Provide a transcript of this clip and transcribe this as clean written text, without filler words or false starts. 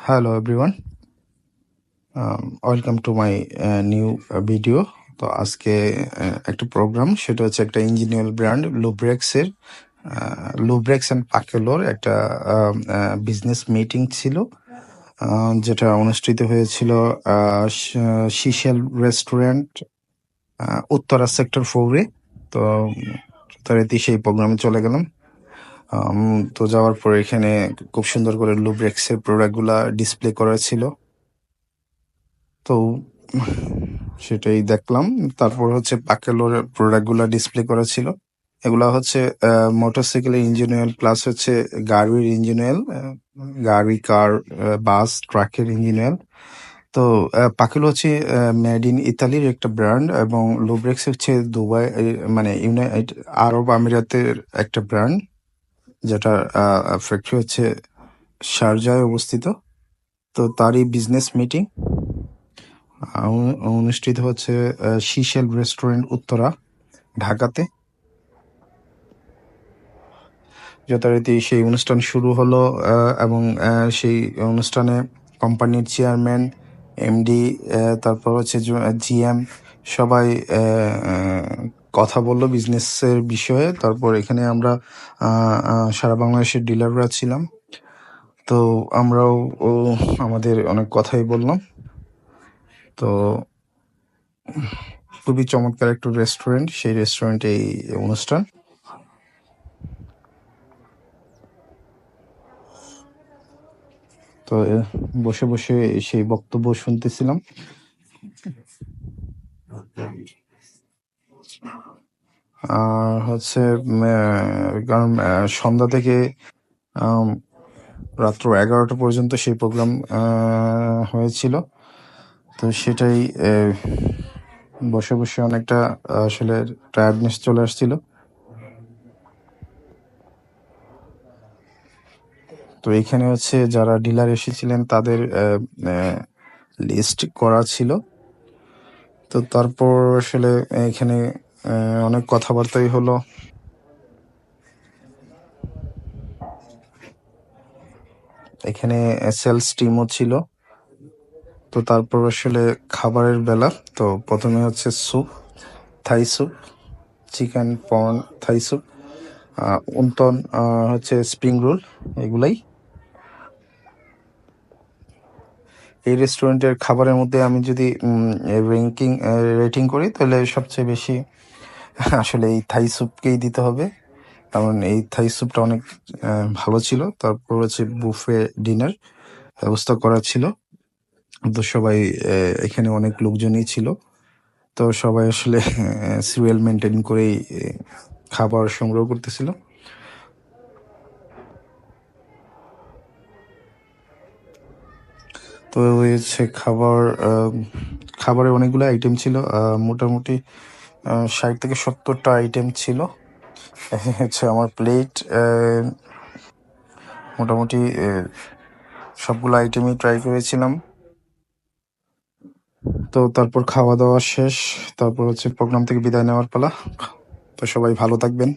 Hello everyone, welcome to my new video. তো আজকে একটা প্রোগ্রাম, সেটা হচ্ছে একটা ইঞ্জিনিয়ার ব্র্যান্ড লুব্রেক্সের লুব্রেক্স অ্যান্ড পাকেলোর একটা বিজনেস মিটিং ছিল, যেটা অনুষ্ঠিত হয়েছিল সিশেল রেস্টুরেন্ট, উত্তরা সেক্টর 4-এ। তো যথারীতি সেই প্রোগ্রামে চলে গেলাম। তো যাওয়ার পরে এখানে খুব সুন্দর করে লুব্রেক্সের প্রোডাক্টগুলা ডিসপ্লে করা ছিল, তো সেটাই দেখলাম। তারপর হচ্ছে পাকেলোর প্রোডাক্টগুলো ডিসপ্লে করা ছিল। এগুলা হচ্ছে মোটরসাইকেলের ইঞ্জিন অয়েল, প্লাস হচ্ছে গাড়ির ইঞ্জিন অয়েল, গাড়ি, কার, বাস, ট্রাকের ইঞ্জিন অয়েল। তো পাকেলো হচ্ছে মেড ইন ইতালির একটা ব্র্যান্ড, এবং লুব্রেক্স হচ্ছে দুবাই, মানে ইউনাইটেড আরব আমিরাতের একটা ব্র্যান্ড, যেটা ফ্যাক্টরি হচ্ছে শারজায় অবস্থিত। তো তারই বিজনেস মিটিং অনুষ্ঠিত হচ্ছে সিশেল রেস্টুরেন্ট, উত্তরা, ঢাকাতে। যথারীতি সেই অনুষ্ঠান শুরু হলো, এবং সেই অনুষ্ঠানে কোম্পানির চেয়ারম্যান, এমডি, তারপর হচ্ছে জিএম, সবাই কথা বললো বিজনেসের বিষয়ে। তারপর এখানে আমরা সারা বাংলাদেশের ডিলাররা ছিলাম, তো আমরাও আমাদের অনেক কথাই বললাম। তো খুবই চমৎকার একটা রেস্টুরেন্ট, সেই রেস্টুরেন্টে এই অনুষ্ঠান। তো বসে বসে সেই বক্তব্য শুনতেছিলাম। আর হচ্ছে কারণ সন্ধ্যা থেকে রাত্র 11টা পর্যন্ত সেই প্রোগ্রাম হয়েছিল। তো সেটাই বসে বসে অনেকটা আসলে টায়ার্ডনেস চলে আসছিল। তো এখানে হচ্ছে যারা ডিলার এসেছিলেন তাদের লিস্ট করা ছিল। তো তারপর আসলে এখানে অনেক কথাবার্তাই হলো। এখানে সেলস টিমও ছিল। তো তারপর আসলে খাবারের বেলা, তো প্রথমে হচ্ছে soup, Thai soup, chicken prawn Thai soup, wonton হচ্ছে স্প্রিং রোল, এগুলাই। এই রেস্টুরেন্টের খাবারের মধ্যে আমি যদি রেটিং করি, তাহলে সবচেয়ে বেশি আসলে এই থাই স্যুপকেই দিতে হবে, কারণ এই থাই স্যুপটা অনেক ভালো ছিল। তারপর হচ্ছে বুফে ডিনার ব্যবস্থা করা ছিল। তো সবাই এখানে অনেক লোকজনই ছিল, তো সবাই আসলে সিরিয়াল মেনটেন করেই খাবার সংগ্রহ করতেছিল। তো হচ্ছে খাবারের অনেকগুলো আইটেম ছিল, মোটামুটি 60 থেকে 70টা আইটেম ছিল। হচ্ছে আমার প্লেট মোটামুটি সবগুলো আইটেমই ট্রাই করেছিলাম। তো তারপর খাওয়া দাওয়া শেষ, তারপর হচ্ছে প্রোগ্রাম থেকে বিদায় নেওয়ার পালা। তো সবাই ভালো থাকবেন।